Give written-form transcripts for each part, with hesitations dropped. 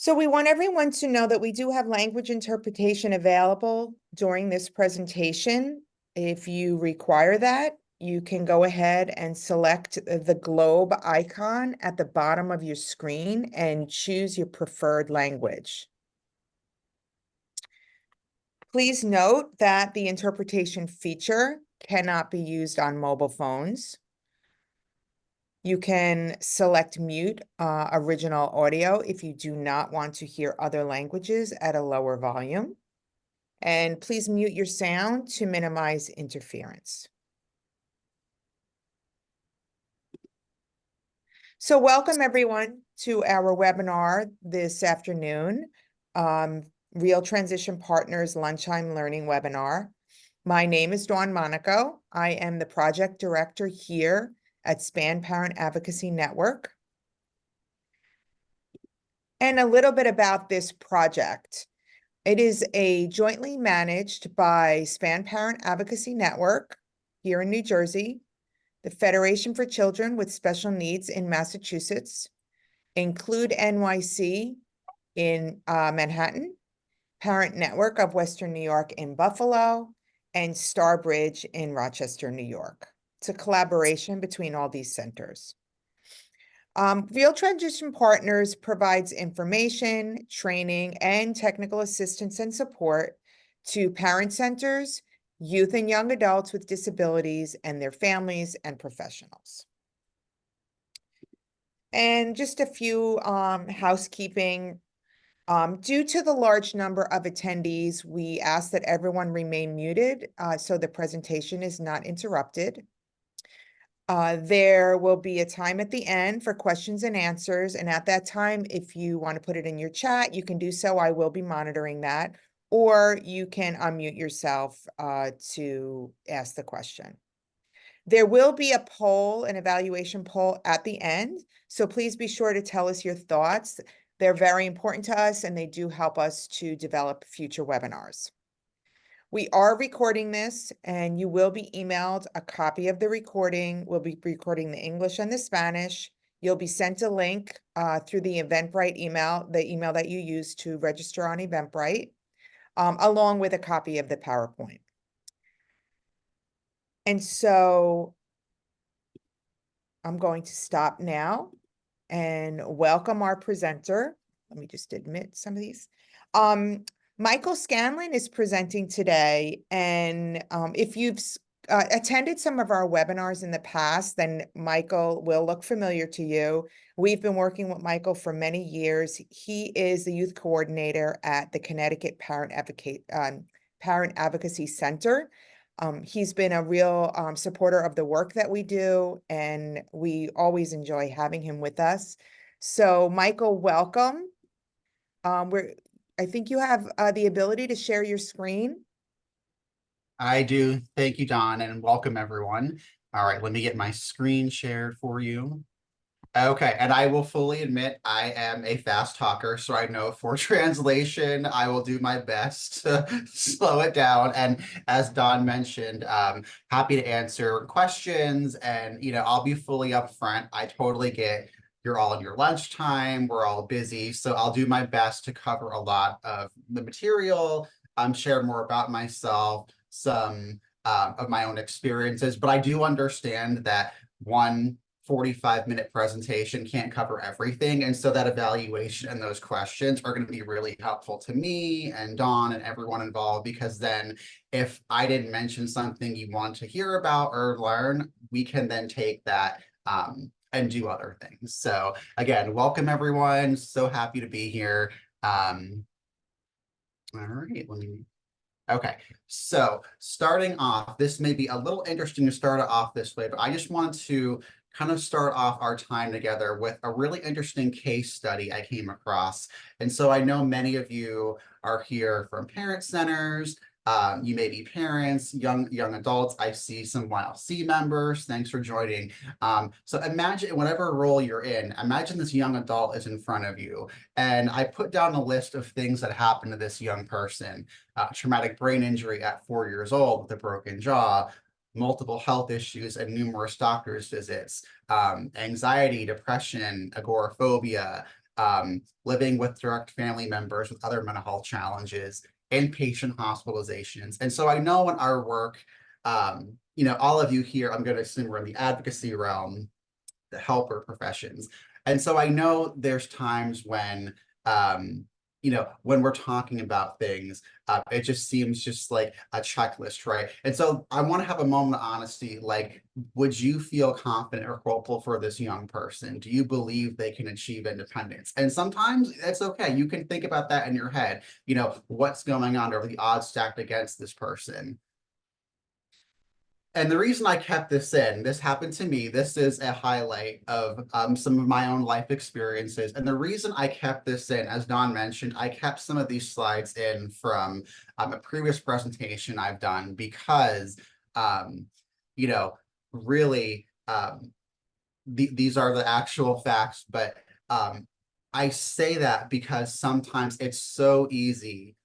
So we want everyone to know that we do have language interpretation available during this presentation. If you require that, you can go ahead and select the globe icon at the bottom of your screen and choose your preferred language. Please note that the interpretation feature cannot be used on mobile phones. You can select mute original audio if you do not want to hear other languages at a lower volume. And please mute your sound to minimize interference. So welcome everyone to our webinar this afternoon, Real Transition Partners Lunchtime Learning Webinar. My name is Dawn Monaco. I am the project director here at SPAN Parent Advocacy Network. And a little bit about this project. It is a jointly managed by SPAN Parent Advocacy Network here in New Jersey, the Federation for Children with Special Needs in Massachusetts, Include NYC in Manhattan, Parent Network of Western New York in Buffalo, and Starbridge in Rochester, New York. It's a collaboration between all these centers. Real Transition Partners provides information, training, and technical assistance and support to parent centers, youth and young adults with disabilities, and their families and professionals. And just a few housekeeping. Due to the large number of attendees, we ask that everyone remain muted so the presentation is not interrupted. There will be a time at the end for questions and answers. And at that time, if you want to put it in your chat, you can do so. I will be monitoring that. Or you can unmute yourself to ask the question. There will be a poll, an evaluation poll at the end. So please be sure to tell us your thoughts. They're very important to us and they do help us to develop future webinars. We are recording this and you will be emailed a copy of the recording. We'll be recording the English and the Spanish. You'll be sent a link through the Eventbrite email, the email that you use to register on Eventbrite, along with a copy of the PowerPoint. And so I'm going to stop now and welcome our presenter. Let me just admit some of these. Michael Scanlon is presenting today, and if you've attended some of our webinars in the past, then Michael will look familiar to you. We've been working with Michael for many years. He is the youth coordinator at the Connecticut Parent Advocacy Center. He's been a real supporter of the work that we do, and we always enjoy having him with us. So Michael, welcome. I think you have the ability to share your screen. I do. Thank you, Don, and welcome everyone. All right, let me get my screen shared for you. Okay, and I will fully admit I am a fast talker, so I know for translation, I will do my best to slow it down. And as Don mentioned, happy to answer questions and, I'll be fully upfront. I totally get you're all in your lunchtime, we're all busy, so I'll do my best to cover a lot of the material, share more about myself, some of my own experiences, but I do understand that 45-minute presentation can't cover everything. And so that evaluation and those questions are going to be really helpful to me and Dawn and everyone involved, because then if I didn't mention something you want to hear about or learn, we can then take that and do other things. So again, welcome everyone. So happy to be here. All right, okay, so starting off, this may be a little interesting to start off this way, but I just want to kind of start off our time together with a really interesting case study I came across. And so I know many of you are here from parent centers. You may be parents, young adults. I see some YLC members. Thanks for joining. So imagine whatever role you're in, imagine this young adult is in front of you. And I put down a list of things that happened to this young person. Traumatic brain injury at 4 years old with a broken jaw, multiple health issues and numerous doctor's visits, anxiety, depression, agoraphobia, living with direct family members with other mental health challenges, inpatient hospitalizations. And so I know in our work, all of you here, I'm going to assume we're in the advocacy realm, the helper professions. And so I know there's times when, when we're talking about things, it just seems just like a checklist, right? And so I want to have a moment of honesty. Like, would you feel confident or hopeful for this young person? Do you believe they can achieve independence? And sometimes it's okay. You can think about that in your head. What's going on? Are the odds stacked against this person? And the reason I kept this in, this happened to me. This is a highlight of some of my own life experiences. And the reason I kept this in, as Don mentioned, I kept some of these slides in from a previous presentation I've done because, um, you know, really, these are the actual facts. But I say that because sometimes it's so easy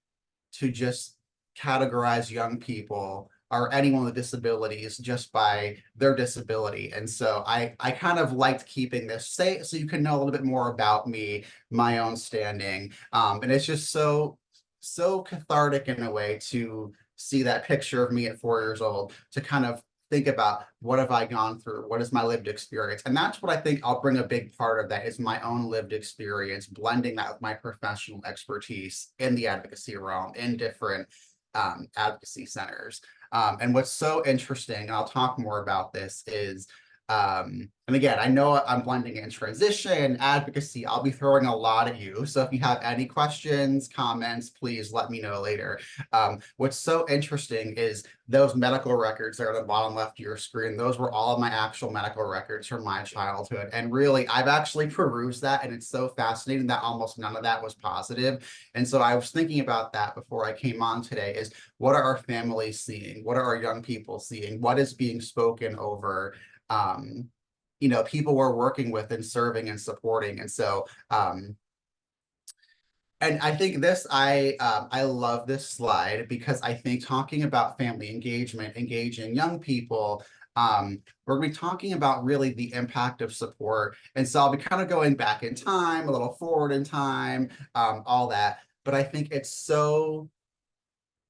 to just categorize young people or anyone with disabilities just by their disability. And so I kind of liked keeping this say so you can know a little bit more about me, my own standing. And it's just so cathartic in a way to see that picture of me at 4 years old, to kind of think about what have I gone through? What is my lived experience? And that's what I think I'll bring a big part of that is my own lived experience, blending that with my professional expertise in the advocacy realm in different advocacy centers. And what's so interesting, and I'll talk more about this, is and again, I know I'm blending in transition, advocacy. I'll be throwing a lot at you. So if you have any questions, comments, please let me know later. What's so interesting is those medical records that are at the bottom left of your screen. Those were all of my actual medical records from my childhood. And really, I've actually perused that, and it's so fascinating that almost none of that was positive. And so I was thinking about that before I came on today, is what are our families seeing? What are our young people seeing? What is being spoken over? People we're working with and serving and supporting. And so, and I think I love this slide because I think talking about family engagement, engaging young people, we're going to be talking about really the impact of support. And so I'll be kind of going back in time, a little forward in time, all that. But I think it's so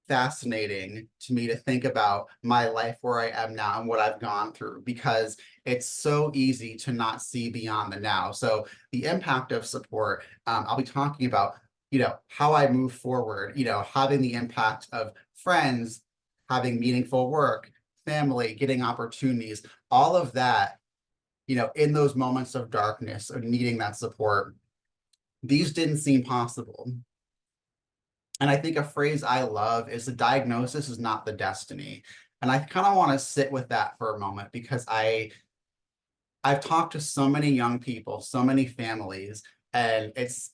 fascinating to me to think about my life where I am now and what I've gone through, because it's so easy to not see beyond the now. So the impact of support, I'll be talking about, how I move forward, having the impact of friends, having meaningful work, family, getting opportunities, all of that, in those moments of darkness of needing that support, these didn't seem possible. And I think a phrase I love is the diagnosis is not the destiny. And I kind of want to sit with that for a moment because I've talked to so many young people, so many families, and it's,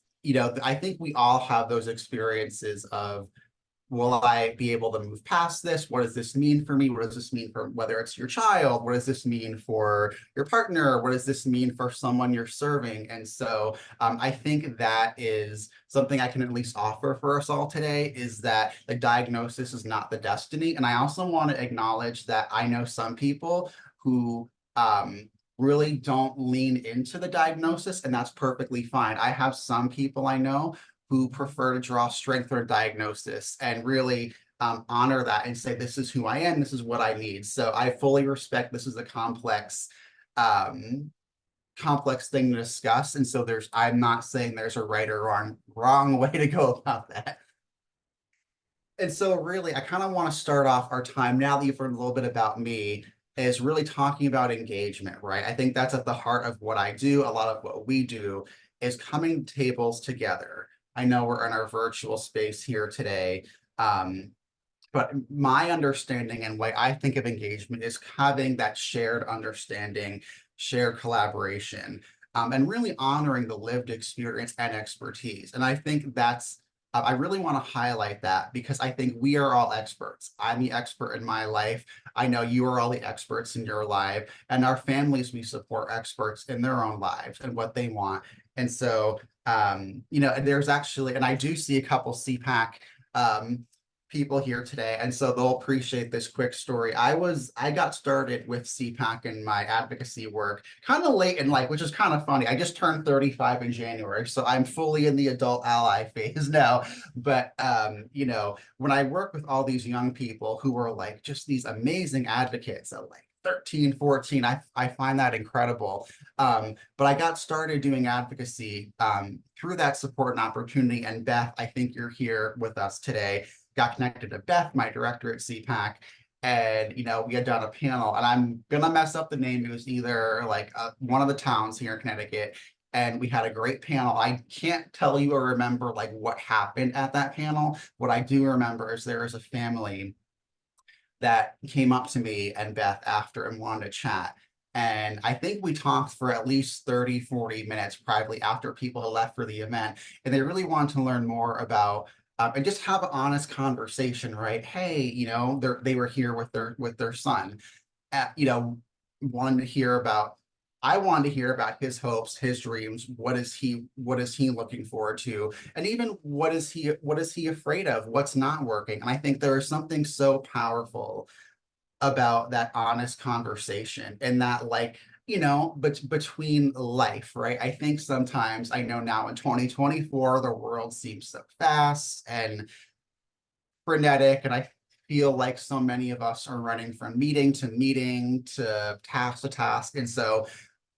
I think we all have those experiences of, will I be able to move past this? What does this mean for me? What does this mean for whether it's your child? What does this mean for your partner? What does this mean for someone you're serving? And so I think that is something I can at least offer for us all today, is that the diagnosis is not the destiny. And I also want to acknowledge that I know some people who really don't lean into the diagnosis, and that's perfectly fine. I have some people I know who prefer to draw strength or diagnosis and really honor that and say, this is who I am, this is what I need. So I fully respect this is a complex thing to discuss. And so I'm not saying there's a right or wrong way to go about that. And so really, I kind of want to start off our time, now that you've heard a little bit about me, is really talking about engagement, right? I think that's at the heart of what I do. A lot of what we do is coming tables together. I know we're in our virtual space here today, but my understanding and way I think of engagement is having that shared understanding, shared collaboration, and really honoring the lived experience and expertise. And I think I really want to highlight that because I think we are all experts. I'm the expert in my life. I know you are all the experts in your life, and our families, we support experts in their own lives and what they want. And so, there's actually, and I do see a couple CPAC people here today, and so they'll appreciate this quick story. I got started with CPAC and my advocacy work kind of late in life, which is kind of funny. I just turned 35 in January, so I'm fully in the adult ally phase now. But when I work with all these young people who are like just these amazing advocates at like 13, 14, I find that incredible. But I got started doing advocacy through that support and opportunity. And Beth, I think you're here with us today. Got connected to Beth, my director at CPAC, and we had done a panel, and I'm gonna mess up the name. It was either like one of the towns here in Connecticut, and we had a great panel. I can't tell you or remember like what happened at that panel. What I do remember is there was a family that came up to me and Beth after and wanted to chat. And I think we talked for at least 30, 40 minutes privately after people had left for the event. And they really wanted to learn more about and just have an honest conversation, right? Hey, they were here with their son, you know, wanted to hear about I wanted to hear about his hopes, his dreams. What is he looking forward to? And even what is he afraid of? What's not working? And I think there is something so powerful about that honest conversation and that but between life, right? I think sometimes I know now in 2024 the world seems so fast and frenetic, and I feel like so many of us are running from meeting to meeting to task. And so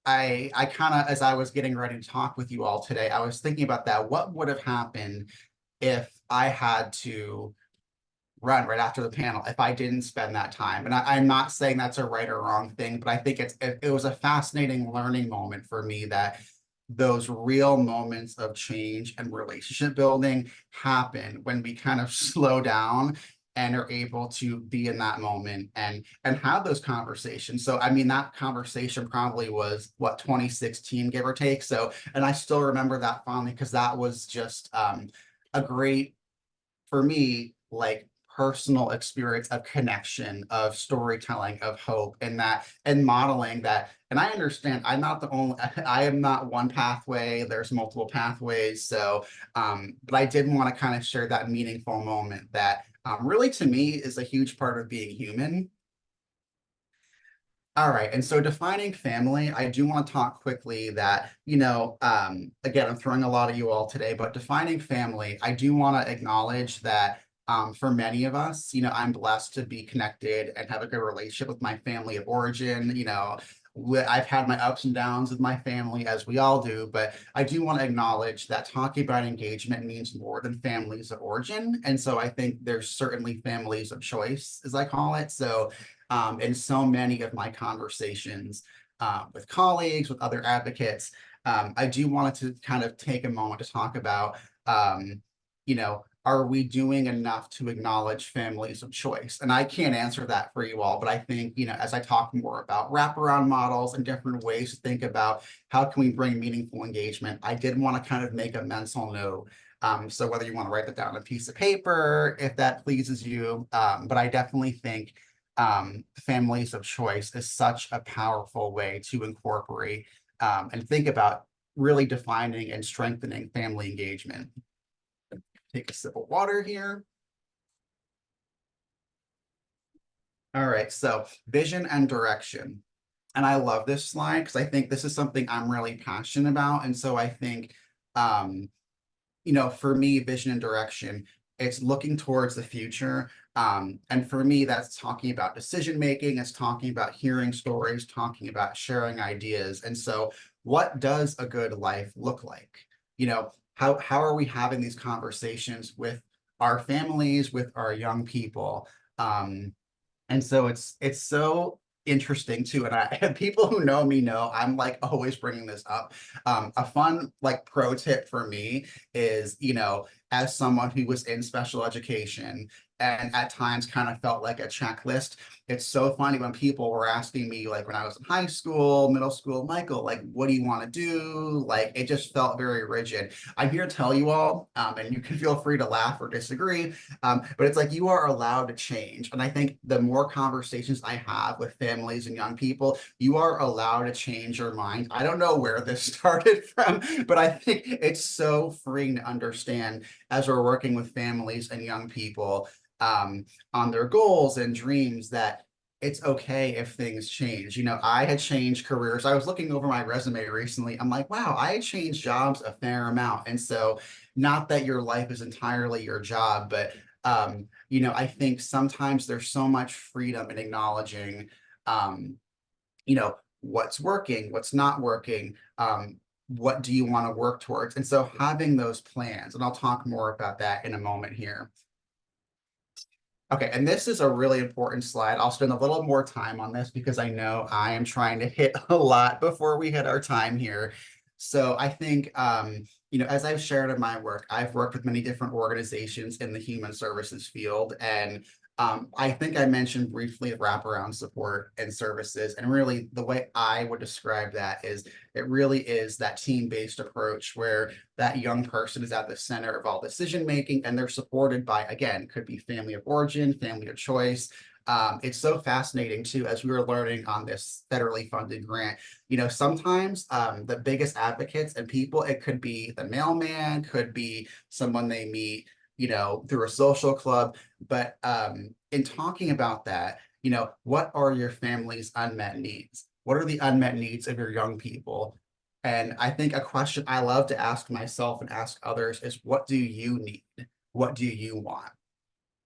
I kind of, as I was getting ready to talk with you all today, I was thinking about that. What would have happened if I had to run right after the panel, if I didn't spend that time? And I'm not saying that's a right or wrong thing, but I think it was a fascinating learning moment for me, that those real moments of change and relationship building happen when we kind of slow down and are able to be in that moment and have those conversations. So I mean, that conversation probably was what, 2016, give or take. So, and I still remember that fondly because that was just a great, for me, like personal experience of connection, of storytelling, of hope, and that, and modeling that. And I understand I'm not the only, I am not one pathway, there's multiple pathways. So but I did want to kind of share that meaningful moment that really to me is a huge part of being human. All right. And so defining family, I do want to talk quickly that, again, I'm throwing a lot at you all today, but defining family, I do want to acknowledge that for many of us, I'm blessed to be connected and have a good relationship with my family of origin. I've had my ups and downs with my family, as we all do, but I do want to acknowledge that talking about engagement means more than families of origin. And so I think there's certainly families of choice, as I call it. So in so many of my conversations with colleagues, with other advocates, I do want to kind of take a moment to talk about, are we doing enough to acknowledge families of choice? And I can't answer that for you all, but I think, as I talk more about wraparound models and different ways to think about how can we bring meaningful engagement, I did want to kind of make a mental note. So whether you want to write that down on a piece of paper, if that pleases you, but I definitely think families of choice is such a powerful way to incorporate and think about really defining and strengthening family engagement. Take a sip of water here. All right, so vision and direction. And I love this slide because I think this is something I'm really passionate about. And so I think for me, vision and direction, it's looking towards the future. And for me, that's talking about decision making, it's talking about hearing stories, talking about sharing ideas. And so, what does a good life look like? How are we having these conversations with our families, with our young people? And so it's so interesting too. And I people who know me know I'm like always bringing this up. A fun like pro tip for me is, as someone who was in special education and at times kind of felt like a checklist, it's so funny when people were asking me, like when I was in high school, middle school, Michael, like, what do you want to do? Like, it just felt very rigid. I'm here to tell you all, and you can feel free to laugh or disagree, but it's like you are allowed to change. And I think the more conversations I have with families and young people, you are allowed to change your mind. I don't know where this started from, but I think it's so freeing to understand as we're working with families and young people. on their goals and dreams, that it's okay if things change. I had changed careers. I was looking over my resume recently. I'm like, wow, I changed jobs a fair amount. And so, not that your life is entirely your job, but I think sometimes there's so much freedom in acknowledging, um, what's working, what's not working, what do you want to work towards? And so having those plans, and I'll talk more about that in a moment here. Okay, and this is a really important slide. I'll spend a little more time on this because I know I am trying to hit a lot before we hit our time here. So I think, as I've shared in my work, I've worked with many different organizations in the human services field. And I think I mentioned briefly wraparound support and services. And really, the way I would describe that is it really is that team-based approach where that young person is at the center of all decision making, and they're supported by, again, could be family of origin, family of choice. It's so fascinating too, as we were learning on this federally funded grant. Sometimes the biggest advocates and people, it could be the mailman, could be someone they meet, through a social club. But in talking about that, what are your family's unmet needs? What are the unmet needs of your young people? And I think a question I love to ask myself and ask others is, what do you need? What do you want?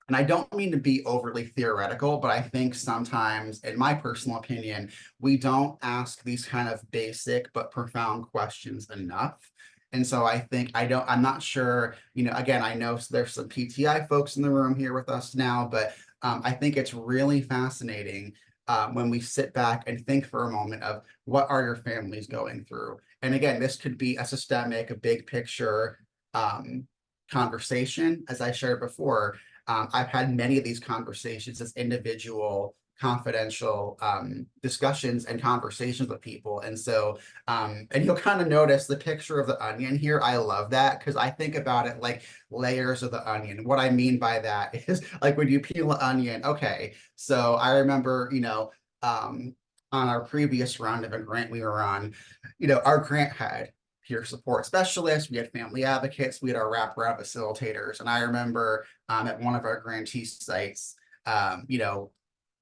And I don't mean to be overly theoretical, but I think sometimes, in my personal opinion, we don't ask these kind of basic but profound questions enough. And so I think I'm not sure, again, I know there's some PTI folks in the room here with us now, but I think it's really fascinating when we sit back and think for a moment of what are your families going through. And again, this could be a systemic, a big picture conversation, as I shared before. I've had many of these conversations as individual, confidential discussions and conversations with people. And so, and you'll kind of notice the picture of the onion here. I love that because I think about it like layers of the onion. What I mean by that is like when you peel an onion, okay. So I remember, on our previous round of a grant we were on, our grant had peer support specialists, we had family advocates, we had our wraparound facilitators. And I remember at one of our grantee sites,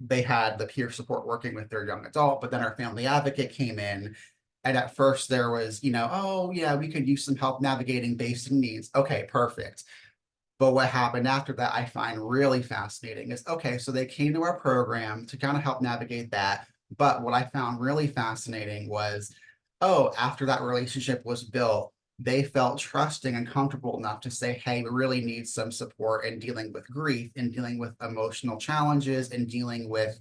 they had the peer support working with their young adult, but then our family advocate came in. And at first there was, oh yeah, we could use some help navigating basic needs. Okay, perfect. But what happened after that, I find really fascinating is, okay, so they came to our program to kind of help navigate that. But what I found really fascinating was, oh, after that relationship was built, they felt trusting and comfortable enough to say, hey, we really need some support in dealing with grief, in dealing with emotional challenges, and dealing with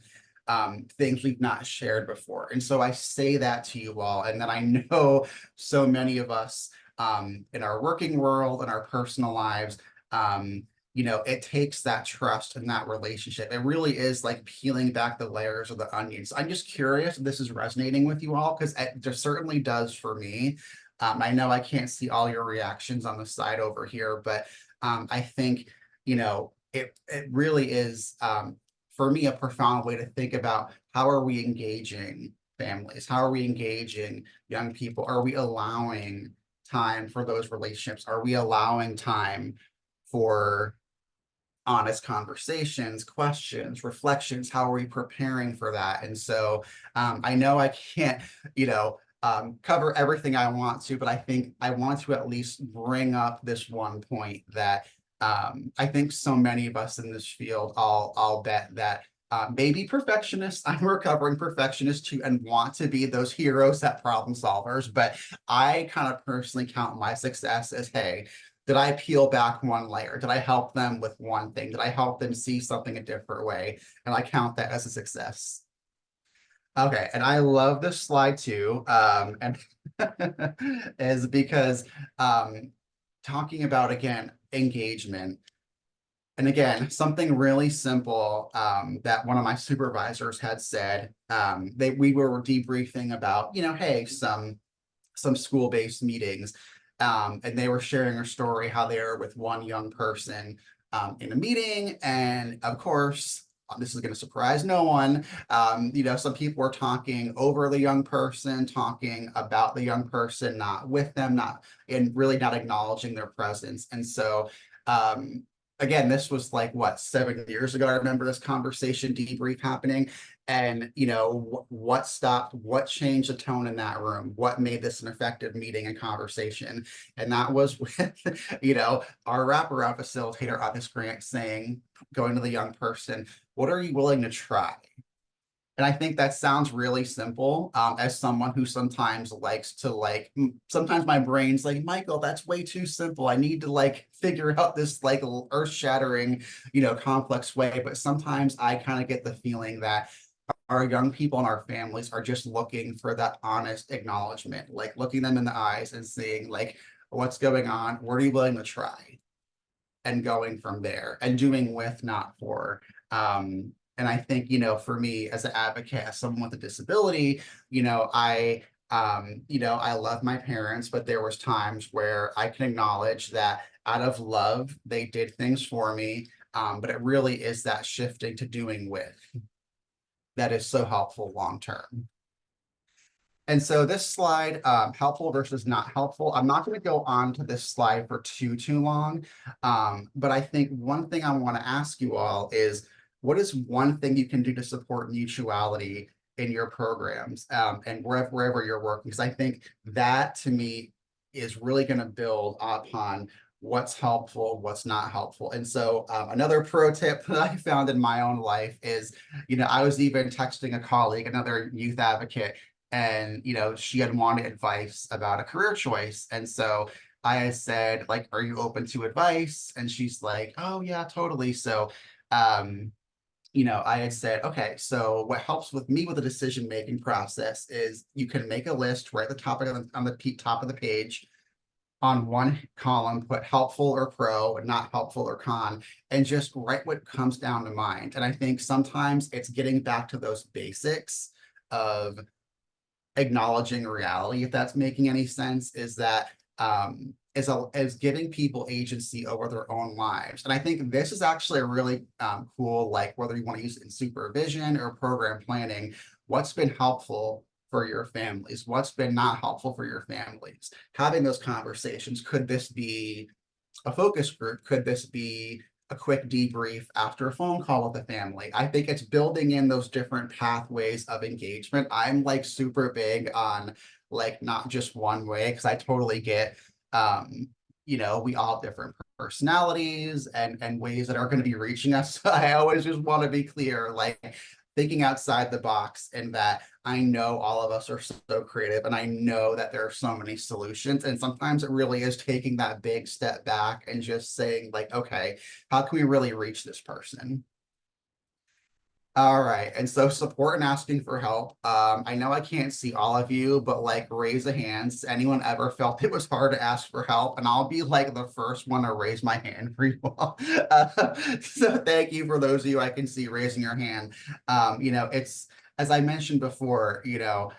things we've not shared before. And so I say that to you all, and that I know so many of us in our working world, in our personal lives, it takes that trust and that relationship. It really is like peeling back the layers of the onions. I'm just curious if this is resonating with you all, because it just certainly does for me. I know I can't see all your reactions on the side over here, but I think, it really is, for me, a profound way to think about how are we engaging families? How are we engaging young people? Are we allowing time for those relationships? Are we allowing time for honest conversations, questions, reflections? How are we preparing for that? And so I know I can't, cover everything I want to, but I think I want to at least bring up this one point that I think so many of us in this field, I'll bet that maybe perfectionists. I'm a recovering perfectionist too, and want to be those heroes, that problem solvers. But I kind of personally count my success as, hey, did I peel back one layer? Did I help them with one thing? Did I help them see something a different way? And I count that as a success. Okay, and I love this slide too, and is because talking about, again, engagement. And again, something really simple that one of my supervisors had said. We were debriefing about, hey, some school-based meetings. And they were sharing a story how they were with one young person in a meeting. And of course, this is going to surprise no one. Some people were talking over the young person, talking about the young person, not with them, not and really not acknowledging their presence. And so again, this was like what, 7 years ago. I remember this conversation debrief happening. And what stopped, what changed the tone in that room, what made this an effective meeting and conversation. And that was with our wraparound facilitator on this grant saying, going to the young person, what are you willing to try? And I think that sounds really simple, as someone who sometimes likes to sometimes my brain's like, Michael, that's way too simple. I need to figure out this earth shattering, complex way. But sometimes I kind of get the feeling that our young people and our families are just looking for that honest acknowledgement, like looking them in the eyes and seeing what's going on, what are you willing to try? And going from there and doing with, not for. And I think, for me as an advocate, as someone with a disability, I love my parents, but there was times where I can acknowledge that out of love, they did things for me. But it really is that shifting to doing with that is so helpful long term. And so this slide, helpful versus not helpful. I'm not going to go on to this slide for too long. But I think one thing I want to ask you all is, what is one thing you can do to support mutuality in your programs, and wherever you're working? Because I think that to me is really going to build upon what's helpful, what's not helpful. And so another pro tip that I found in my own life is, I was even texting a colleague, another youth advocate, and she had wanted advice about a career choice. And so I said, are you open to advice? And she's like, oh yeah, totally. So I had said, okay, so what helps with me with the decision making process is you can make a list right at the top of top of the page. On one column, put helpful or pro, not helpful or con, and just write what comes down to mind. And I think sometimes it's getting back to those basics of acknowledging reality, if that's making any sense, is that is giving people agency over their own lives. And I think this is actually a really cool, whether you want to use it in supervision or program planning, what's been helpful for your families, what's been not helpful for your families, having those conversations. Could this be a focus group? Could this be a quick debrief after a phone call with the family? I think it's building in those different pathways of engagement. I'm super big on not just one way, because I totally get we all have different personalities and ways that are going to be reaching us. So I always just want to be clear, thinking outside the box, and that I know all of us are so creative, and I know that there are so many solutions. And sometimes it really is taking that big step back and just saying okay, how can we really reach this person? All right. And so support and asking for help. I know I can't see all of you, but raise a hands. Anyone ever felt it was hard to ask for help? And I'll be the first one to raise my hand for you all. So thank you for those of you I can see raising your hand. It's, as I mentioned before, is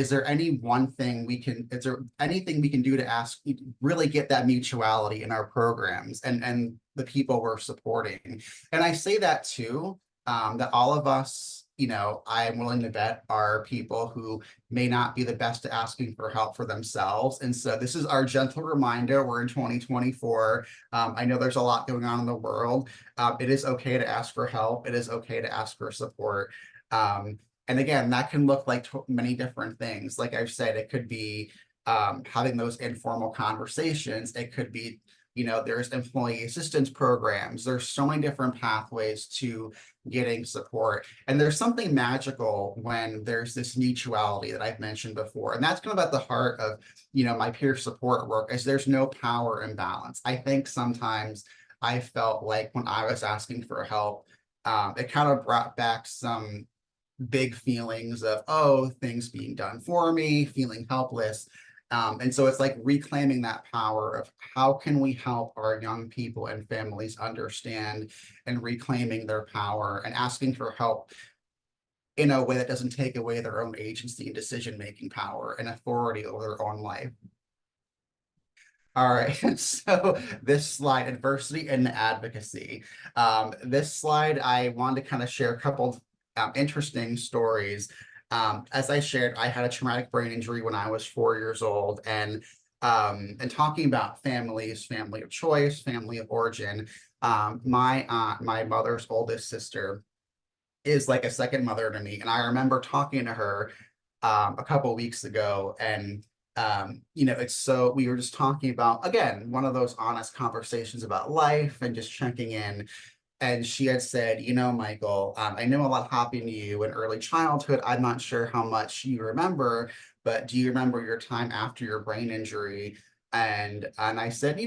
there any one thing is there anything we can do to ask, really get that mutuality in our programs and the people we're supporting? And I say that too, that all of us, I am willing to bet, are people who may not be the best at asking for help for themselves. And so this is our gentle reminder. We're in 2024. I know there's a lot going on in the world. It is okay to ask for help. It is okay to ask for support. And again, that can look like many different things. Like I've said, it could be having those informal conversations. It could be, there's employee assistance programs. There's so many different pathways to getting support. And there's something magical when there's this mutuality that I've mentioned before. And that's kind of at the heart of, my peer support work, is there's no power imbalance. I think sometimes I felt like when I was asking for help, it kind of brought back some big feelings of, oh, things being done for me, feeling helpless. And so it's reclaiming that power of how can we help our young people and families understand, and reclaiming their power and asking for help in a way that doesn't take away their own agency and decision-making power and authority over their own life. All right, so this slide, adversity and advocacy. This slide, I wanted to kind of share a couple interesting stories. As I shared, I had a traumatic brain injury when I was 4 years old, and and talking about families, family of choice, family of origin. My aunt, my mother's oldest sister, is like a second mother to me. And I remember talking to her a couple weeks ago, and it's so we were just talking about again one of those honest conversations about life and just checking in. And she had said, Michael, I know a lot happened to you in early childhood. I'm not sure how much you remember, but do you remember your time after your brain injury? And I said,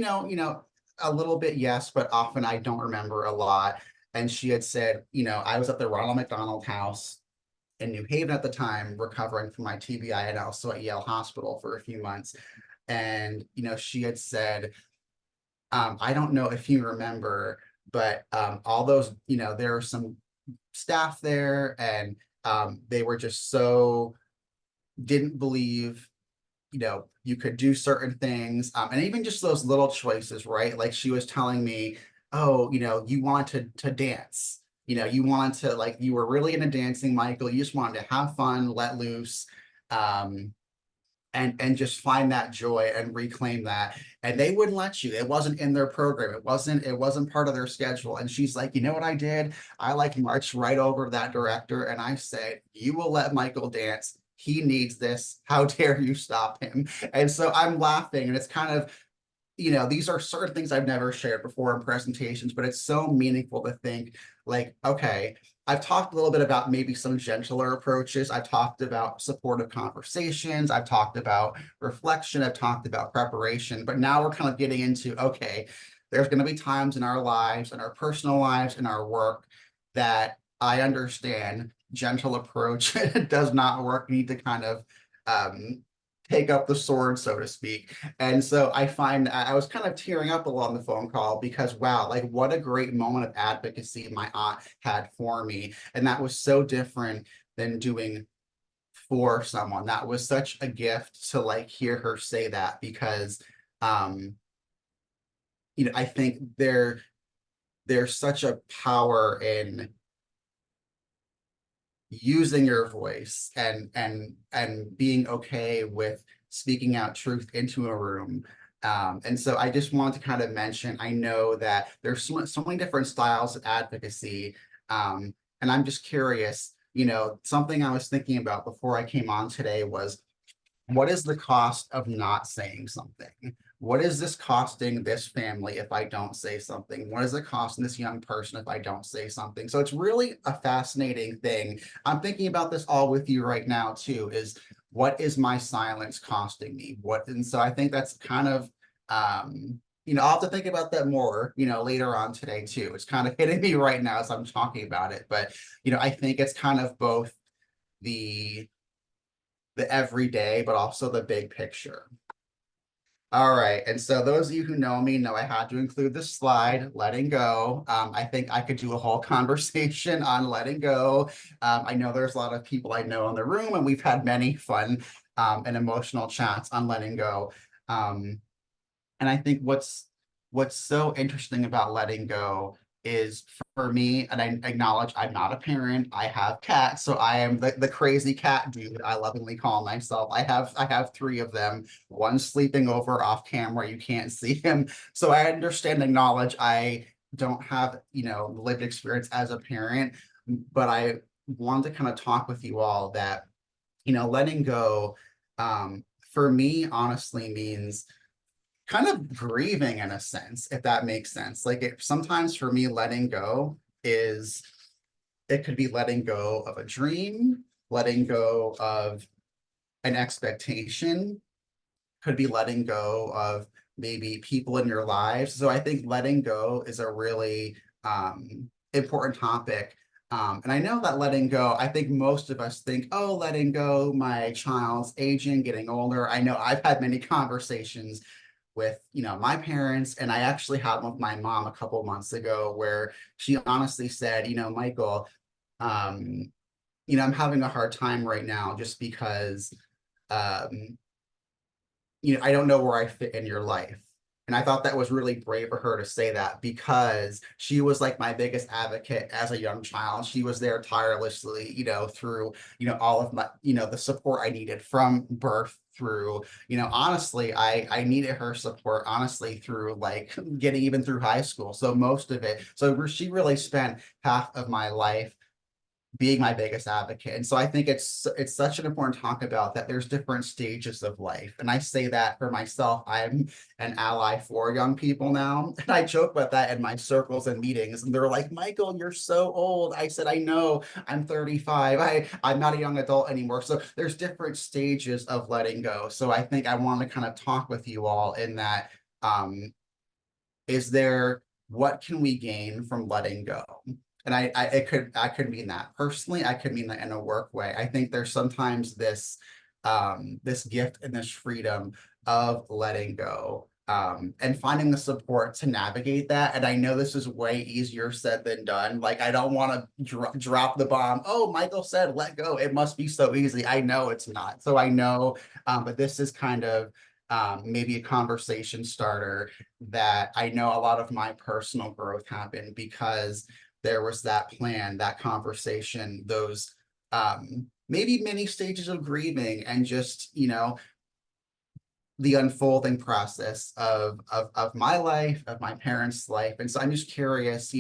a little bit, yes, but often I don't remember a lot. And she had said, I was at the Ronald McDonald House in New Haven at the time, recovering from my TBI, and also at Yale Hospital for a few months. And she had said, I don't know if you remember, but all those, there were some staff there, and they were just so didn't believe, you could do certain things. And even just those little choices, right? Like she was telling me, oh, you wanted to dance. You wanted to like you were really into dancing, Michael. You just wanted to have fun, let loose. Um, and just find that joy and reclaim that, and they wouldn't let you. It wasn't in their program, it wasn't part of their schedule. And she's like, you know what I did? I like marched right over to that director and I said, you will let Michael dance, he needs this, how dare you stop him? And so I'm laughing, and it's kind of, these are certain things I've never shared before in presentations, but it's so meaningful to think like, okay, I've talked a little bit about maybe some gentler approaches. I've talked about supportive conversations. I've talked about reflection. I've talked about preparation, but now we're kind of getting into, okay, there's going to be times in our lives, in our personal lives, in our work that I understand gentle approach does not work. You need to kind of um, take up the sword, so to speak. And so I find I was kind of tearing up along the phone call because wow, like what a great moment of advocacy my aunt had for me. And that was so different than doing for someone. That was such a gift to like hear her say that because um, I think there's such a power in using your voice and being okay with speaking out truth into a room. And so I just want to kind of mention, I know that there's so many different styles of advocacy. And I'm just curious, something I was thinking about before I came on today was, what is the cost of not saying something? What is this costing this family if I don't say something? What is it costing this young person if I don't say something? So it's really a fascinating thing. I'm thinking about this all with you right now too, is what is my silence costing me? And so I think that's kind of, I'll have to think about that more, later on today too. It's kind of hitting me right now as I'm talking about it, but, I think it's kind of both the everyday, but also the big picture. All right. And so those of you who know me know I had to include this slide, letting go. I think I could do a whole conversation on letting go. I know there's a lot of people I know in the room, and we've had many fun and emotional chats on letting go. And I think what's so interesting about letting go is, for me, and I acknowledge I'm not a parent, I have cats, so I am the crazy cat dude, I lovingly call myself. I have three of them. One's sleeping over off camera, you can't see him. So I understand, acknowledge I don't have, lived experience as a parent, but I want to kind of talk with you all that, letting go, for me, honestly means kind of grieving in a sense, if that makes sense. Like sometimes for me, letting go is, it could be letting go of a dream, letting go of an expectation, could be letting go of maybe people in your lives. So I think letting go is a really important topic. And I know that letting go, I think most of us think, oh, letting go, my child's aging, getting older. I know I've had many conversations with my parents, and I actually had one with my mom a couple months ago where she honestly said, Michael, um I'm having a hard time right now just because um I don't know where I fit in your life. And I thought that was really brave for her to say that, because she was like my biggest advocate as a young child. She was there tirelessly, through, all of my, the support I needed from birth through, honestly, I needed her support honestly through like getting even through high school. So most of it, so she really spent half of my life being my biggest advocate. And so I think it's such an important talk about that there's different stages of life. And I say that for myself, I'm an ally for young people now. And I joke about that in my circles and meetings. And they're like, Michael, you're so old. I said, I know, I'm 35. I'm not a young adult anymore. So there's different stages of letting go. So I think I want to kind of talk with you all in that is there what can we gain from letting go? And I could mean that personally, I could mean that in a work way. I think there's sometimes this gift and this freedom of letting go, and finding the support to navigate that. And I know this is way easier said than done. Like I don't want to drop the bomb. Oh, Michael said let go, it must be so easy. I know it's not. So I know, but this is kind of maybe a conversation starter that I know a lot of my personal growth happened because there was that plan, that conversation, those maybe many stages of grieving and just, the unfolding process of my life, of my parents' life. And so I'm just curious,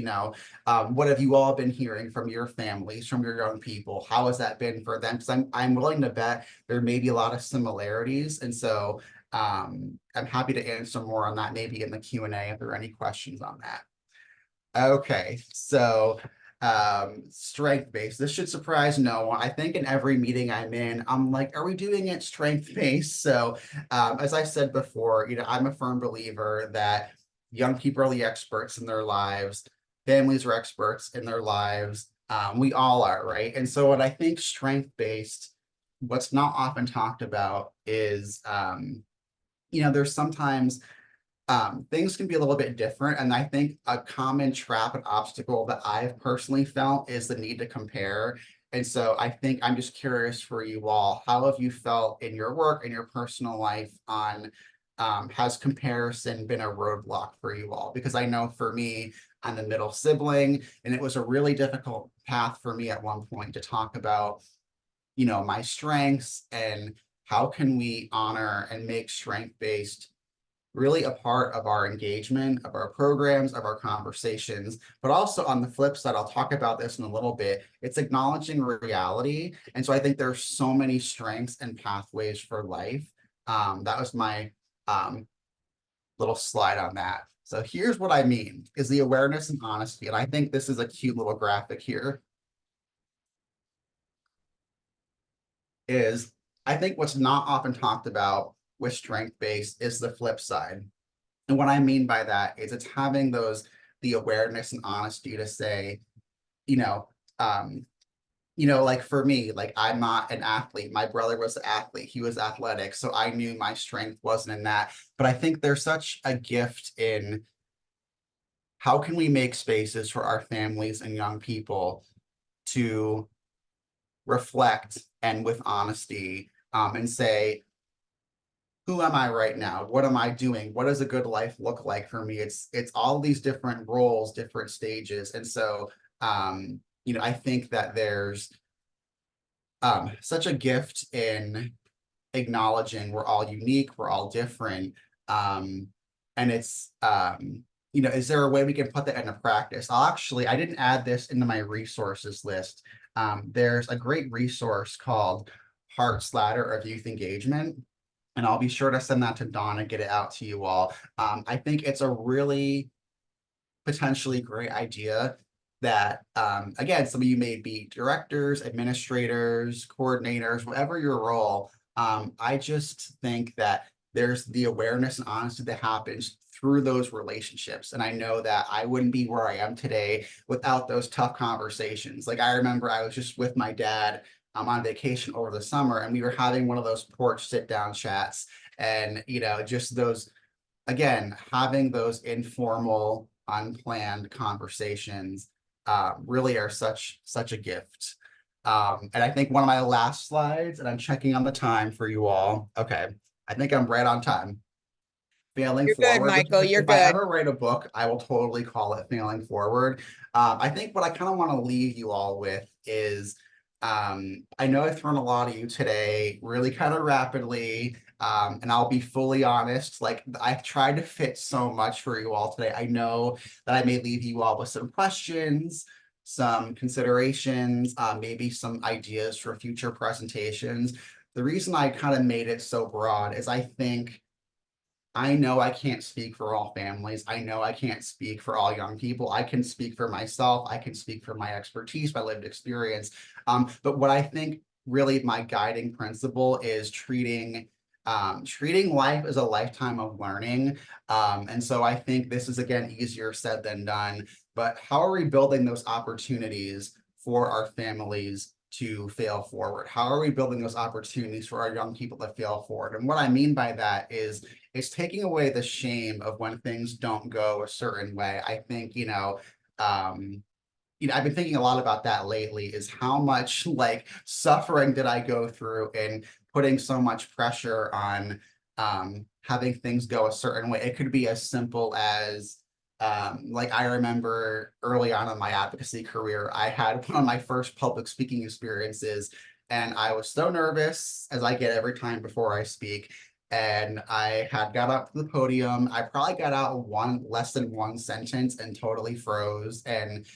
what have you all been hearing from your families, from your young people? How has that been for them? Because I'm willing to bet there may be a lot of similarities. And so I'm happy to answer more on that maybe in the Q&A if there are any questions on that. Okay, so strength based. This should surprise no one. I think in every meeting I'm in, I'm like, are we doing it strength based? So as I said before, I'm a firm believer that young people are the experts in their lives, families are experts in their lives. We all are, right? And so what I think strength based, what's not often talked about is there's sometimes things can be a little bit different. And I think a common trap and obstacle that I've personally felt is the need to compare. And so I think I'm just curious for you all, how have you felt in your work and your personal life on has comparison been a roadblock for you all? Because I know for me, I'm the middle sibling, and it was a really difficult path for me at one point to talk about, my strengths and how can we honor and make strength-based really a part of our engagement, of our programs, of our conversations. But also on the flip side, I'll talk about this in a little bit, it's acknowledging reality. And so I think there's so many strengths and pathways for life. That was my little slide on that. So here's what I mean, is the awareness and honesty. And I think this is a cute little graphic here, is I think what's not often talked about with strength-based is the flip side. And what I mean by that is it's having the awareness and honesty to say, you know, um, like for me, like I'm not an athlete. My brother was an athlete. He was athletic. So I knew my strength wasn't in that. But I think there's such a gift in how can we make spaces for our families and young people to reflect and with honesty, and say, who am I right now? What am I doing? What does a good life look like for me? It's all these different roles, different stages. And so I think that there's such a gift in acknowledging we're all unique, we're all different. And it's is there a way we can put that into practice? I didn't add this into my resources list. There's a great resource called Heart's Ladder of Youth Engagement, and I'll be sure to send that to Dawn and get it out to you all. I think it's a really potentially great idea that, again, some of you may be directors, administrators, coordinators, whatever your role. I just think that there's the awareness and honesty that happens through those relationships. And I know that I wouldn't be where I am today without those tough conversations. Like I remember I was just with my dad on vacation over the summer, and we were having one of those porch sit down chats. And, just those, again, having those informal, unplanned conversations really are such a gift. And I think one of my last slides, and I'm checking on the time for you all. Okay, I think I'm right on time. Failing You're good, Forward. Michael. You're If I good. ever write a book, I will totally call it Failing Forward. I think what I kind of want to leave you all with is, I know I've thrown a lot of you today really kind of rapidly. And I'll be fully honest, like I've tried to fit so much for you all today. I know that I may leave you all with some questions, some considerations, maybe some ideas for future presentations. The reason I kind of made it so broad is I know I can't speak for all families. I know I can't speak for all young people. I can speak for myself. I can speak for my expertise, my lived experience. But what I think really my guiding principle is treating life as a lifetime of learning. And so I think this is again easier said than done. But how are we building those opportunities for our families to fail forward? How are we building those opportunities for our young people to fail forward? And what I mean by that is it's taking away the shame of when things don't go a certain way. I think, I've been thinking a lot about that lately is how much like suffering did I go through in putting so much pressure on having things go a certain way. It could be as simple as like I remember early on in my advocacy career, I had one of my first public speaking experiences, and I was so nervous as I get every time before I speak. And I had got up to the podium. I probably got out one less than one sentence and totally froze. And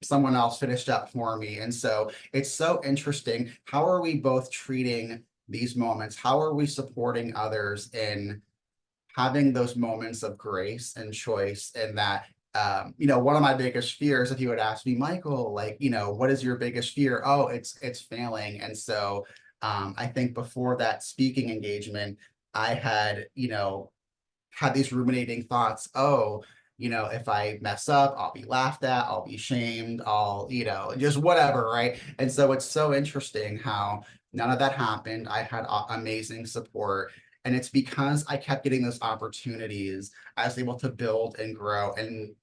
someone else finished up for me. And so it's so interesting. How are we both treating these moments? How are we supporting others in having those moments of grace and choice? And that, one of my biggest fears, if you would ask me, Michael, like, what is your biggest fear? Oh, it's failing. And so I think before that speaking engagement, I had these ruminating thoughts. Oh, if I mess up, I'll be laughed at, I'll be shamed, just whatever, right? And so it's so interesting how none of that happened. I had amazing support. And it's because I kept getting those opportunities, I was able to build and grow and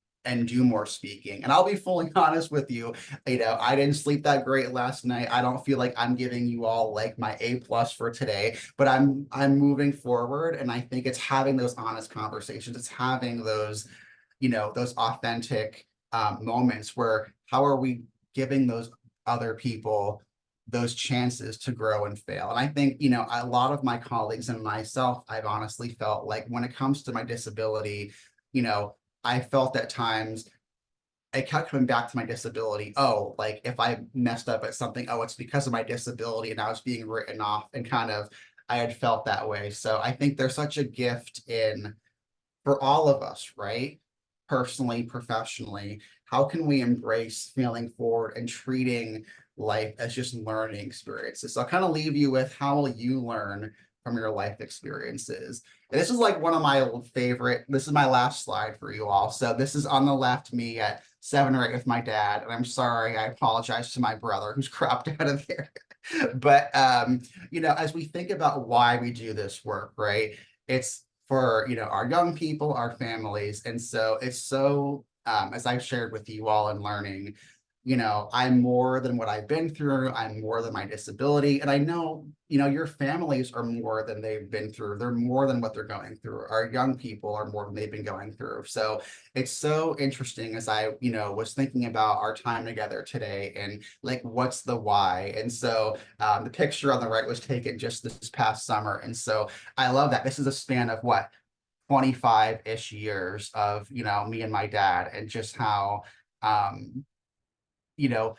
do more speaking. And I'll be fully honest with you, I didn't sleep that great last night. I don't feel like I'm giving you all like my A+ for today, but I'm moving forward. And I think it's having those honest conversations. It's having those authentic moments where how are we giving those other people those chances to grow and fail. And I think, a lot of my colleagues and myself, I've honestly felt like when it comes to my disability, you know, I felt at times I kept coming back to my disability. Oh, like if I messed up at something, oh, it's because of my disability, and I was being written off, and kind of I had felt that way. So I think there's such a gift in for all of us, right? Personally, professionally, how can we embrace failing forward and treating life as just learning experiences? So I'll kind of leave you with how will you learn from your life experiences? And this is like one of my favorite, this is my last slide for you all. So this is on the left, me at 7 or 8 with my dad. And I'm sorry, I apologize to my brother who's cropped out of there. But as we think about why we do this work, right? It's for our young people, our families. And so it's so as I've shared with you all in learning, I'm more than what I've been through. I'm more than my disability. And I know, your families are more than they've been through. They're more than what they're going through. Our young people are more than they've been going through. So it's so interesting as I, was thinking about our time together today and like, what's the why? And so the picture on the right was taken just this past summer. And so I love that. This is a span of what? 25-ish years of, me and my dad, and just how, um, you know,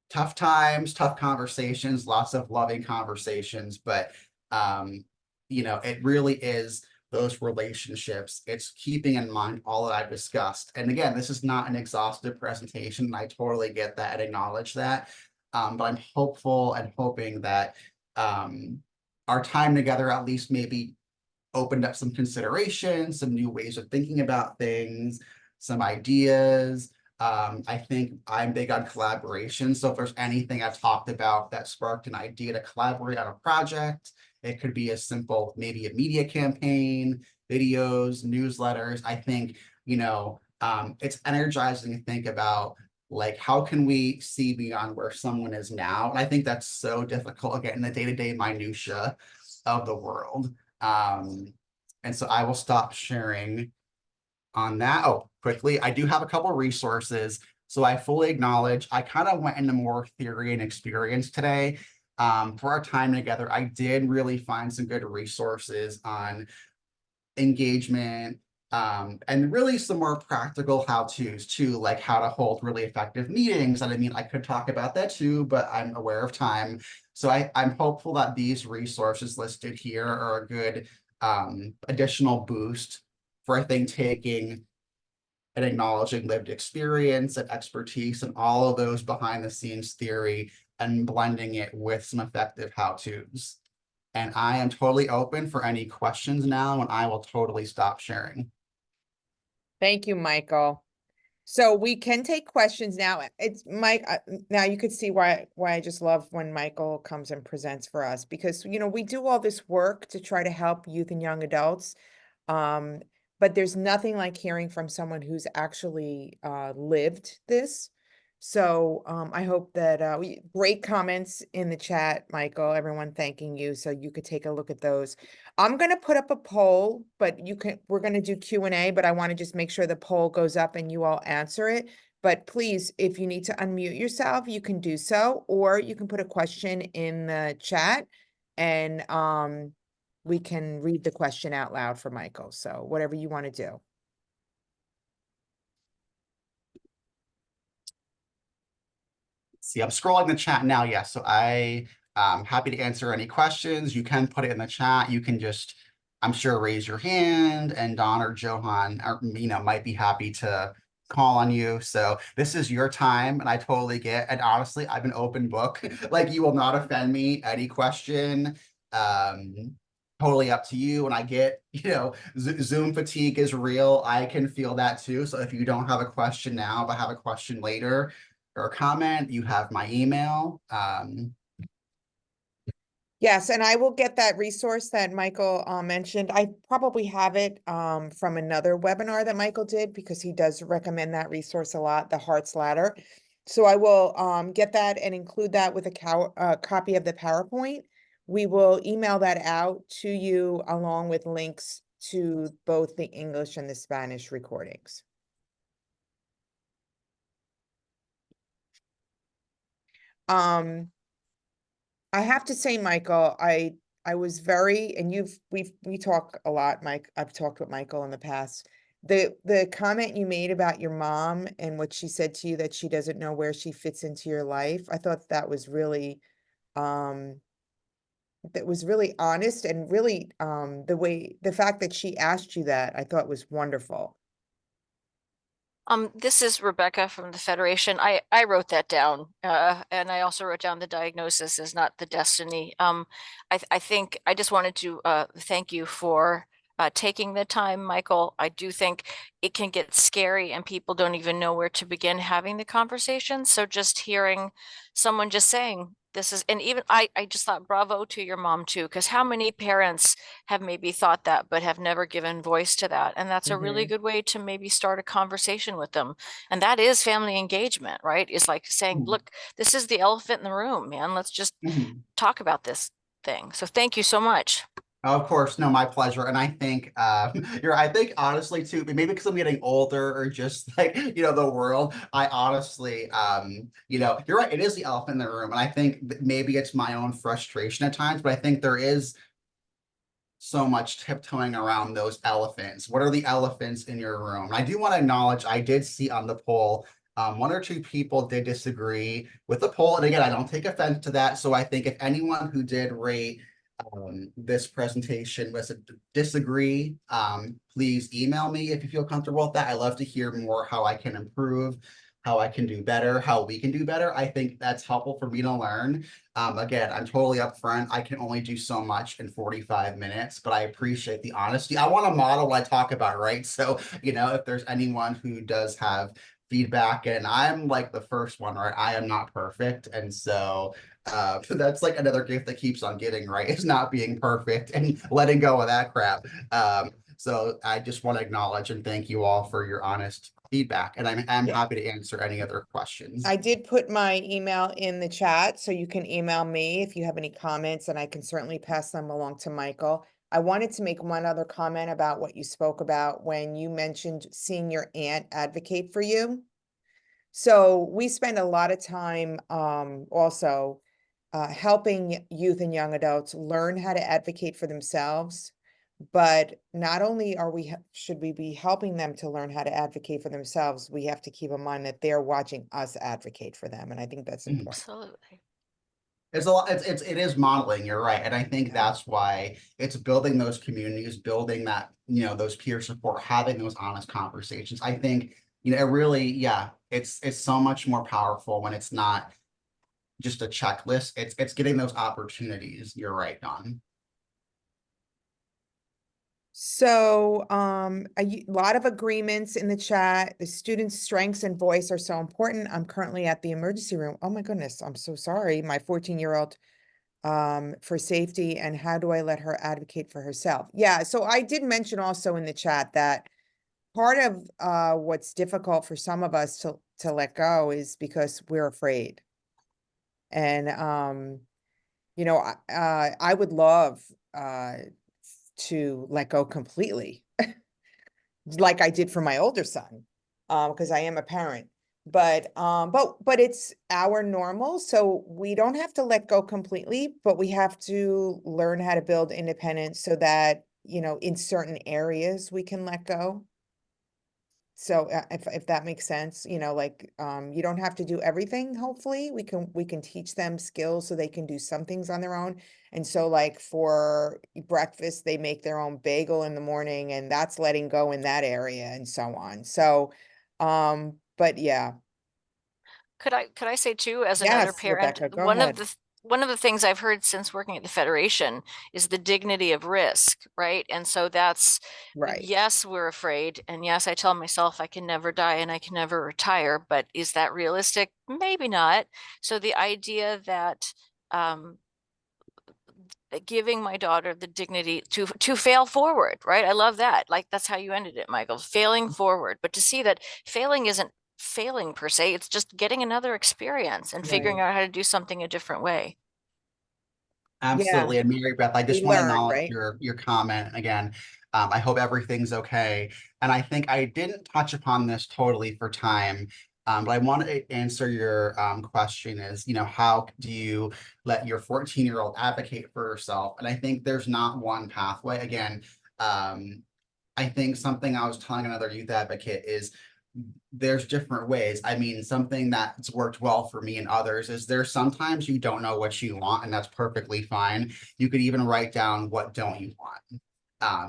tough times, tough conversations, lots of loving conversations, but it really is those relationships. It's keeping in mind all that I've discussed. And again, this is not an exhaustive presentation, and I totally get that and acknowledge that. But I'm hopeful and hoping that our time together at least maybe opened up some consideration, some new ways of thinking about things, some ideas. I think I'm big on collaboration. So if there's anything I've talked about that sparked an idea to collaborate on a project, it could be as simple, maybe a media campaign, videos, newsletters. I think, it's energizing to think about like, how can we see beyond where someone is now? And I think that's so difficult, again, in the day-to-day minutia of the world. And so I will stop sharing on that. Oh, quickly, I do have a couple resources. So I fully acknowledge I kind of went into more theory and experience today. For our time together, I did really find some good resources on engagement, and really some more practical how-tos too, like how to hold really effective meetings. And I mean, I could talk about that too, but I'm aware of time. So I'm hopeful that these resources listed here are a good additional boost for, I think, taking and acknowledging lived experience and expertise and all of those behind the scenes theory and blending it with some effective how-tos. And I am totally open for any questions now, and I will totally stop sharing. Thank you, Michael. So we can take questions now. It's Mike, now you could see why I just love when Michael comes and presents for us, because, we do all this work to try to help youth and young adults. Um, but there's nothing like hearing from someone who's actually lived this. So I hope that great comments in the chat, Michael, everyone thanking you. So you could take a look at those. I'm gonna put up a poll, but we're gonna do Q&A, but I want to just make sure the poll goes up and you all answer it. But please, if you need to unmute yourself, you can do so, or you can put a question in the chat and we can read the question out loud for Michael. So whatever you want to do. See, I'm scrolling the chat now. Yes, so happy to answer any questions. You can put it in the chat. You can just, I'm sure, raise your hand, and Don or Johan, or, might be happy to call on you. So this is your time, and I totally get. And honestly, I'm an open book. Like, you will not offend me. Any question, um, totally up to you. And I get, Zoom fatigue is real. I can feel that too. So if you don't have a question now, but have a question later or a comment, you have my email. Yes, and I will get that resource that Michael mentioned. I probably have it from another webinar that Michael did, because he does recommend that resource a lot, the Hearts Ladder. So I will get that and include that with a copy of the PowerPoint. We will email that out to you along with links to both the English and the Spanish recordings. I have to say, Michael, I was very, and we talk a lot, Mike. I've talked with Michael in the past. The comment you made about your mom and what she said to you, that she doesn't know where she fits into your life, I thought um that was really honest, and really the fact that she asked you that, I thought was wonderful. This is Rebecca from the Federation. I wrote that down, and I also wrote down the diagnosis is not the destiny. I think I just wanted to thank you for taking the time, Michael. I do think it can get scary and people don't even know where to begin having the conversation. So just hearing someone just saying this is, and even I just thought bravo to your mom too, because how many parents have maybe thought that but have never given voice to that, and that's a really good way to maybe start a conversation with them. And that is family engagement, right? It's like saying, Mhm. look, this is the elephant in the room, man. Let's just Mhm. talk about this thing. So thank you so much. Of course, no, my pleasure. And I think I think honestly too, maybe because I'm getting older or just like, the world, I honestly you're right, it is the elephant in the room. And I think maybe it's my own frustration at times, but I think there is so much tiptoeing around those elephants. What are the elephants in your room? And I do want to acknowledge, I did see on the poll, one or two people did disagree with the poll. And again, I don't take offense to that. So I think if anyone who did rate this presentation was a disagree, please email me if you feel comfortable with that. I love to hear more how I can improve, how I can do better, how we can do better. I think that's helpful for me to learn. Again, I'm totally upfront. I can only do so much in 45 minutes, but I appreciate the honesty. I want to model what I talk about, right? So, if there's anyone who does have feedback, and I'm like the first one, right? I am not perfect. And so that's like another gift that keeps on giving, right? Is not being perfect and letting go of that crap. So I just want to acknowledge and thank you all for your honest feedback. And I'm Yeah. happy to answer any other questions. I did put my email in the chat, so you can email me if you have any comments, and I can certainly pass them along to Michael. I wanted to make one other comment about what you spoke about when you mentioned seeing your aunt advocate for you. So we spend a lot of time also helping youth and young adults learn how to advocate for themselves. But not only should we be helping them to learn how to advocate for themselves, we have to keep in mind that they're watching us advocate for them. And I think that's Mhm. important. Absolutely. It's a lot, it is modeling, you're right. And I think Yeah. that's why it's building those communities, building that, those peer support, having those honest conversations. I think, it really, yeah, it's so much more powerful when it's not just a checklist. It's getting those opportunities. You're right, Don. So, a lot of agreements in the chat. The students' strengths and voice are so important. I'm currently at the emergency room. Oh my goodness, I'm so sorry. My 14-year-old, for safety, and how do I let her advocate for herself? Yeah, so I did mention also in the chat that part of what's difficult for some of us to let go is because we're afraid. And I would love to let go completely, like I did for my older son, because I am a parent. But it's our normal, so we don't have to let go completely, but we have to learn how to build independence so that, in certain areas we can let go. So, if that makes sense, you don't have to do everything, hopefully. We can teach them skills so they can do some things on their own. And so, like, for breakfast, they make their own bagel in the morning, and that's letting go in that area and so on. So, but yeah. Could I say too, as another Yes, parent, Rebecca, go ahead. one of the things I've heard since working at the Federation is the dignity of risk, right? And so that's, Right. yes, we're afraid. And yes, I tell myself I can never die and I can never retire, but is that realistic? Maybe not. So the idea that um, giving my daughter the dignity to fail forward, right? I love that. Like that's how you ended it, Michael, failing forward. But to see that failing isn't failing per se, it's just getting another experience and figuring Right. out how to do something a different way. Yeah, Absolutely. And Mary Beth, I we just want to learn, acknowledge right? your comment again. I hope everything's okay. And I think I didn't touch upon this totally for time, but I want to answer your question is, how do you let your 14-year-old advocate for herself? And I think there's not one pathway. Again, I think something I was telling another youth advocate is there's different ways. I mean, something that's worked well for me and others is there's sometimes you don't know what you want, and that's perfectly fine. You could even write down what don't you want.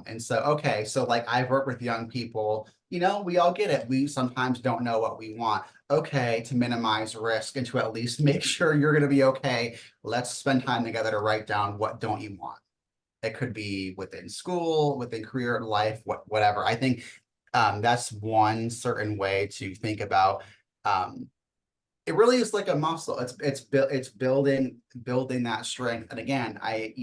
And so, okay, so like I've worked with young people, we all get it. We sometimes don't know what we want. Okay, to minimize risk and to at least make sure you're going to be okay, let's spend time together to write down what don't you want. It could be within school, within career, life, whatever. I think that's one certain way to think about. Um, it really is like a muscle. It's building that strength. And again, I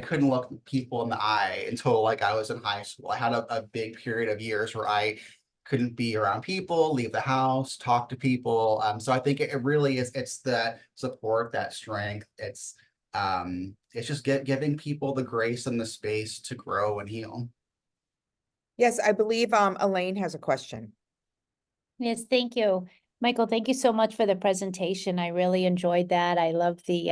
couldn't look people in the eye until like I was in high school. I had a big period of years where I couldn't be around people, leave the house, talk to people. So I think it really is. It's that support, that strength. It's just giving people the grace and the space to grow and heal. Yes, I believe, Elaine has a question. Yes, thank you. Michael, thank you so much for the presentation. I really enjoyed that. I love the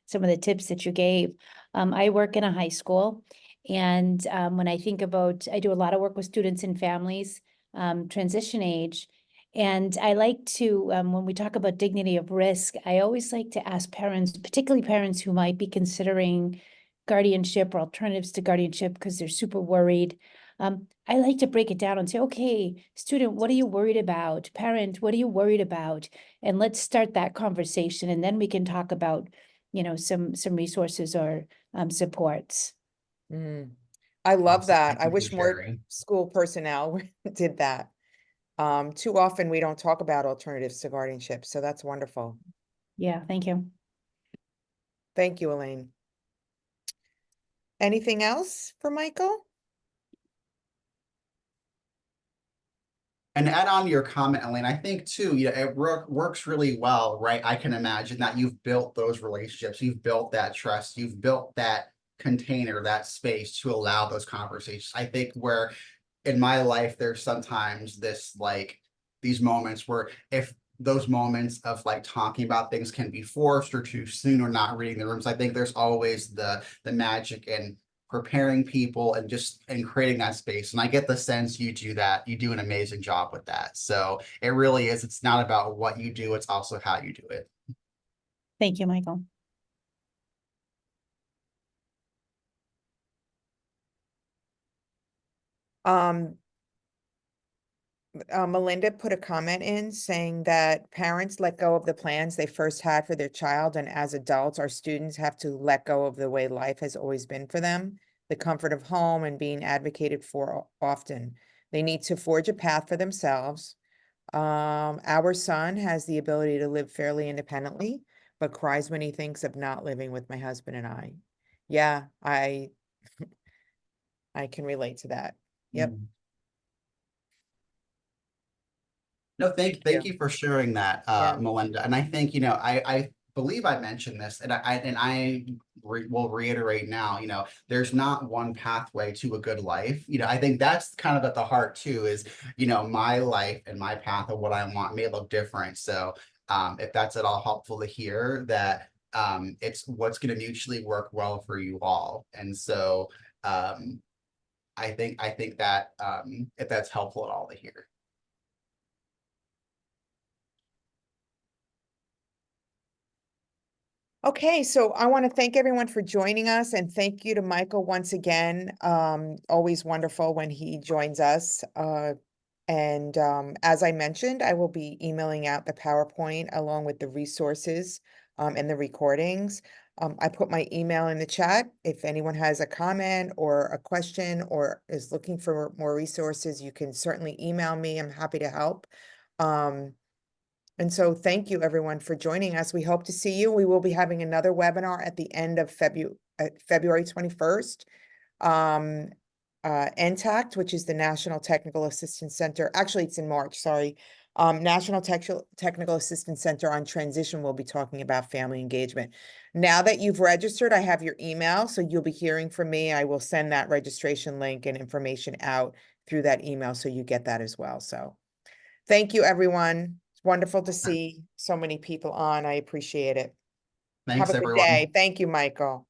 some of the tips that you gave. I work in a high school, and when I think about, I do a lot of work with students and families, transition age, and I like to, when we talk about dignity of risk, I always like to ask parents, particularly parents who might be considering guardianship or alternatives to guardianship because they're super worried. I like to break it down and say, okay, student, what are you worried about? Parent, what are you worried about? And let's start that conversation, and then we can talk about, some resources or supports. Mm. I love Awesome. that. Thank I you for wish more sharing. school personnel did that. Too often we don't talk about alternatives to guardianship, so that's wonderful. Yeah, thank you. Thank you, Elaine. Anything else for Michael? And to add on to your comment, Elaine, I think too, it works really well, right? I can imagine that you've built those relationships, you've built that trust, you've built that container, that space to allow those conversations. I think where in my life, there's sometimes this like these moments where if those moments of like talking about things can be forced or too soon or not reading the rooms. I think there's always the magic in preparing people and just and creating that space. And I get the sense you do that. You do an amazing job with that. So it really is. It's not about what you do. It's also how you do it. Thank you, Michael. Melinda put a comment in saying that parents let go of the plans they first had for their child, and as adults, our students have to let go of the way life has always been for them, the comfort of home and being advocated for often. They need to forge a path for themselves. Our son has the ability to live fairly independently, but cries when he thinks of not living with my husband and I. Yeah, I can relate to that. Yep. Mm. No, thank you for sharing that, Yeah. Melinda. And I think, I believe I mentioned this, and I will reiterate now, there's not one pathway to a good life. I think that's kind of at the heart too, is, my life and my path of what I want may look different. So if that's at all helpful to hear that it's what's going to mutually work well for you all. And so I think that if that's helpful at all to hear. Okay, so I want to thank everyone for joining us, and thank you to Michael once again. Always wonderful when he joins us. And as I mentioned, I will be emailing out the PowerPoint along with the resources and the recordings. I put my email in the chat. If anyone has a comment or a question or is looking for more resources, you can certainly email me. I'm happy to help. And so thank you everyone for joining us. We hope to see you. We will be having another webinar at the end of February 21st. NTACT, which is the National Technical Assistance Center. Actually, it's in March, sorry. National Technical Assistance Center on Transition will be talking about family engagement. Now that you've registered, I have your email, so you'll be hearing from me. I will send that registration link and information out through that email, so you get that as well. So thank you, everyone. It's wonderful to see so many people on. I appreciate it. Have Thanks, a good everyone. day. Thank you, Michael.